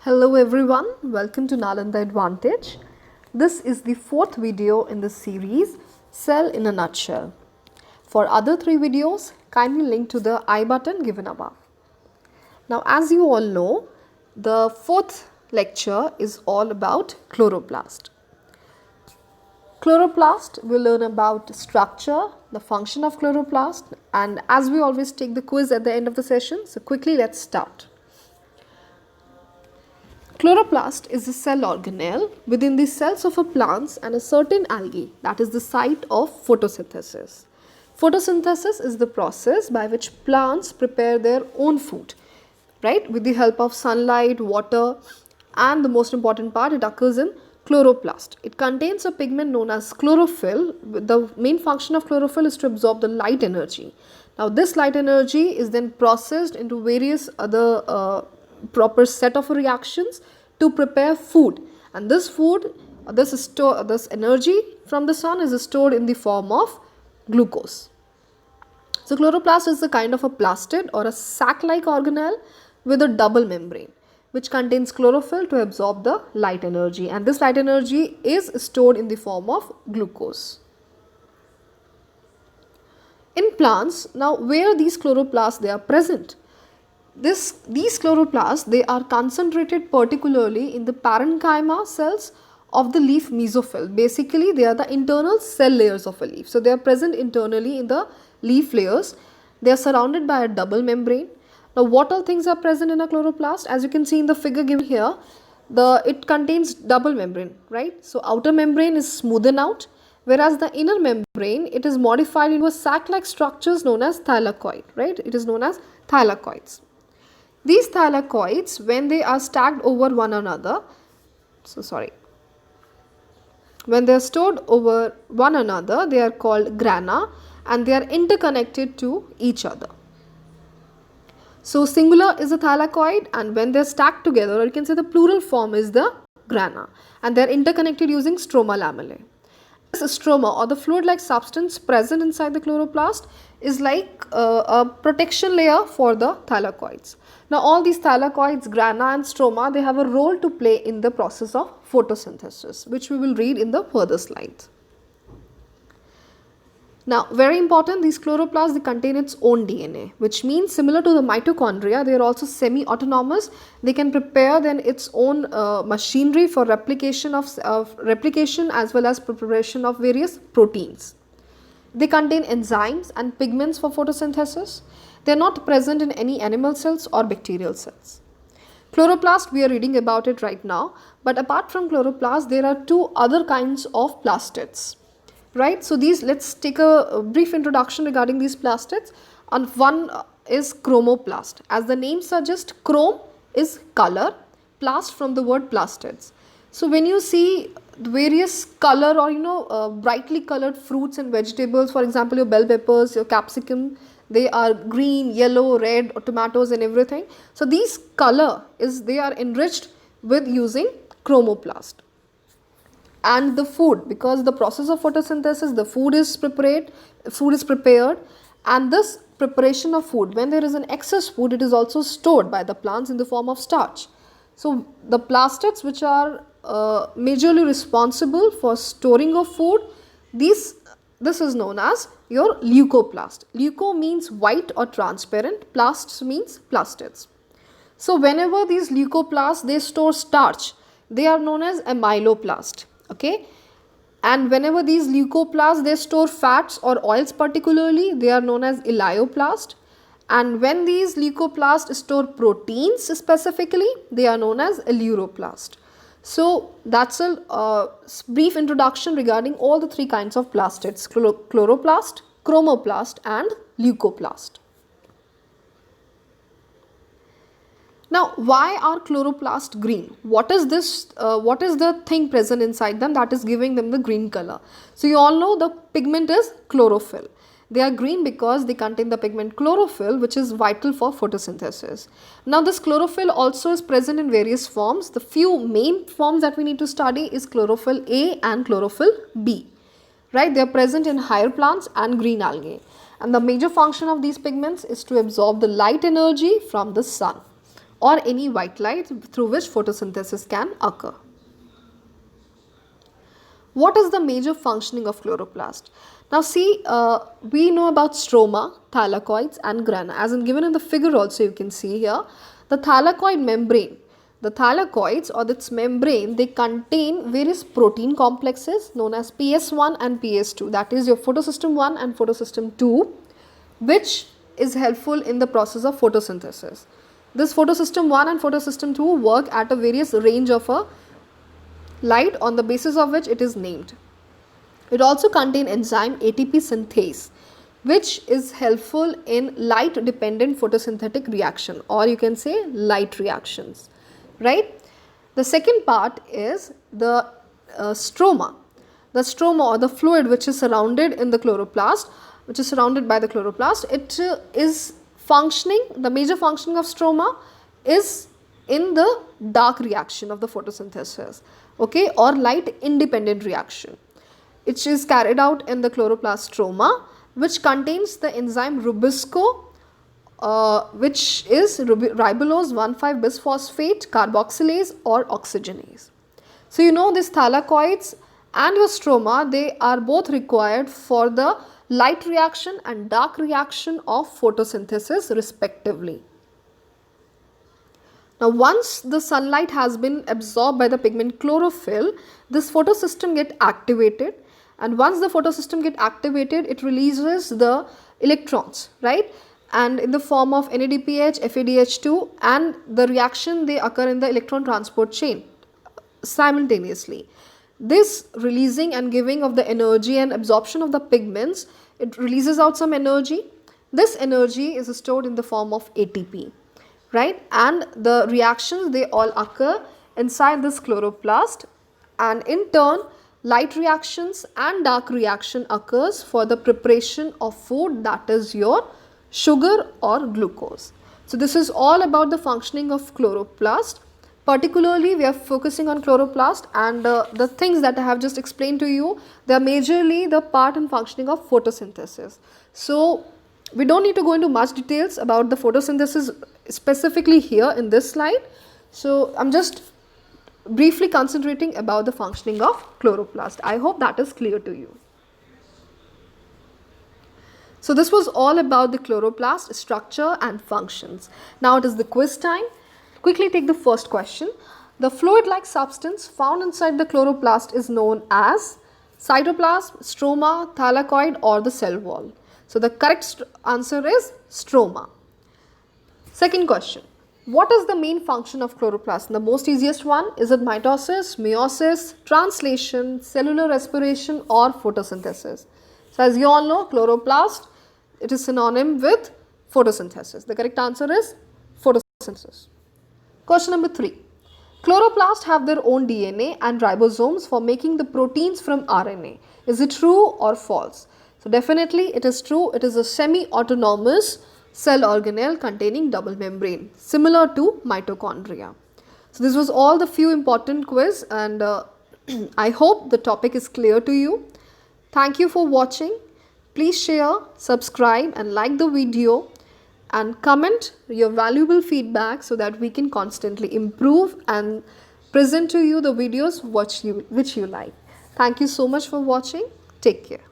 Hello everyone, welcome to Nalanda Advantage. This is the fourth video in the series Cell in a Nutshell. For other three videos, kindly link to the I button given above. Now as you all know, the fourth lecture is all about chloroplast. Chloroplast, we'll learn about structure, the function of chloroplast, and as we always take the quiz at the end of the session, so quickly let's start. Chloroplast is a cell organelle within the cells of a plant and a certain algae, that is the site of photosynthesis. Photosynthesis is the process by which plants prepare their own food, right, with the help of sunlight, water, and the most important part, it occurs in chloroplast. It contains a pigment known as chlorophyll. The main function of chlorophyll is to absorb the light energy. Now this light energy is then processed into various other proper set of reactions to prepare food, and this food, this energy from the sun is stored in the form of glucose. So chloroplast is a kind of a plastid or a sac-like organelle with a double membrane which contains chlorophyll to absorb the light energy, and this light energy is stored in the form of glucose. In plants, now where these chloroplasts they are present? These chloroplasts, they are concentrated particularly in the parenchyma cells of the leaf mesophyll. Basically, they are the internal cell layers of a leaf. So, they are present internally in the leaf layers. They are surrounded by a double membrane. Now, what all things are present in a chloroplast? As you can see in the figure given here, it contains double membrane, right? So, outer membrane is smoothened out, whereas the inner membrane, it is modified into a sac-like structures known as thylakoid, right? It is known as thylakoids. These thylakoids, when they are stacked over one another, when they are stored over one another, they are called grana and they are interconnected to each other. So singular is a thylakoid, and when they are stacked together, or you can say the plural form is the grana, and they are interconnected using stroma lamellae. This stroma or the fluid-like substance present inside the chloroplast is like a protection layer for the thylakoids. Now all these thylakoids, grana and stroma, they have a role to play in the process of photosynthesis, which we will read in the further slides. Now very important, these chloroplasts, they contain its own DNA, which means similar to the mitochondria, they are also semi-autonomous. They can prepare then its own machinery for replication as well as preparation of various proteins. They contain enzymes and pigments for photosynthesis. They are not present in any animal cells or bacterial cells. Chloroplast, we are reading about it right now, but apart from chloroplast, there are two other kinds of plastids. Right, so let's take a brief introduction regarding these plastids. And one is chromoplast. As the name suggests, chrome is color, plast from the word plastids. So when you see various color or brightly colored fruits and vegetables, for example your bell peppers, your capsicum, they are green, yellow, red, or tomatoes and everything. So these color they are enriched with using chromoplast. And the food, because the process of photosynthesis, the food is prepared, and this preparation of food, when there is an excess food, it is also stored by the plants in the form of starch. So the plastids which are majorly responsible for storing of food, this is known as your leucoplast. Leuco means white or transparent, plast means plastids. So whenever these leucoplasts, they store starch, they are known as amyloplast. Okay, and whenever these leucoplasts, they store fats or oils particularly, they are known as elaioplast, and when these leucoplasts store proteins specifically, they are known as eleuroplast. So that's a brief introduction regarding all the three kinds of plastids: chloroplast, chromoplast and leucoplast. Now, why are chloroplasts green? What is the thing present inside them that is giving them the green color? So, you all know the pigment is chlorophyll. They are green because they contain the pigment chlorophyll, which is vital for photosynthesis. Now, this chlorophyll also is present in various forms. The few main forms that we need to study is chlorophyll A and chlorophyll B. Right? They are present in higher plants and green algae. And the major function of these pigments is to absorb the light energy from the sun. or any white light through which photosynthesis can occur. What is the major functioning of chloroplast? Now see, we know about stroma, thylakoids and grana. As in given in the figure also you can see here, the thylakoid membrane. The thylakoids or its membrane, they contain various protein complexes known as PS1 and PS2. That is your photosystem 1 and photosystem 2, which is helpful in the process of photosynthesis. This photosystem 1 and photosystem 2 work at a various range of a light on the basis of which it is named. It also contains enzyme ATP synthase, which is helpful in light dependent photosynthetic reaction, or you can say light reactions, right? The second part is the stroma. The stroma or the fluid which is surrounded in the chloroplast, which is surrounded by the chloroplast, it is functioning, the major functioning of stroma is in the dark reaction of the photosynthesis, okay, or light independent reaction. It is carried out in the chloroplast stroma, which contains the enzyme rubisco, which is ribulose 1,5-bisphosphate carboxylase or oxygenase. So you know this thylakoids and your stroma, they are both required for the light reaction and dark reaction of photosynthesis respectively. Now once the sunlight has been absorbed by the pigment chlorophyll, this photosystem get activated, and once the photosystem get activated, it releases the electrons, right, and in the form of NADPH, FADH2, and the reaction they occur in the electron transport chain simultaneously. This releasing and giving of the energy and absorption of the pigments, it releases out some energy. This energy is stored in the form of ATP, right, and the reactions, they all occur inside this chloroplast, and in turn light reactions and dark reaction occurs for the preparation of food, that is your sugar or glucose. So this is all about the functioning of chloroplast. Particularly we are focusing on chloroplast, and the things that I have just explained to you, they are majorly the part and functioning of photosynthesis. So we don't need to go into much details about the photosynthesis specifically here in this slide. So I'm just briefly concentrating about the functioning of chloroplast. I hope that is clear to you. So this was all about the chloroplast structure and functions. Now it is the quiz time. Quickly take the first question. The fluid-like substance found inside the chloroplast is known as cytoplasm, stroma, thylakoid or the cell wall. So the correct answer is stroma. Second question. What is the main function of chloroplast? The most easiest one, is it mitosis, meiosis, translation, cellular respiration or photosynthesis? So as you all know, chloroplast, it is synonym with photosynthesis. The correct answer is photosynthesis. Question number 3. Chloroplasts have their own DNA and ribosomes for making the proteins from RNA. Is it true or false? So definitely it is true. It is a semi-autonomous cell organelle containing double membrane, similar to mitochondria. So this was all the few important quiz, and I hope the topic is clear to you. Thank you for watching. Please share, subscribe and like the video, and comment your valuable feedback so that we can constantly improve and present to you the videos which you like. Thank you so much for watching. Take care.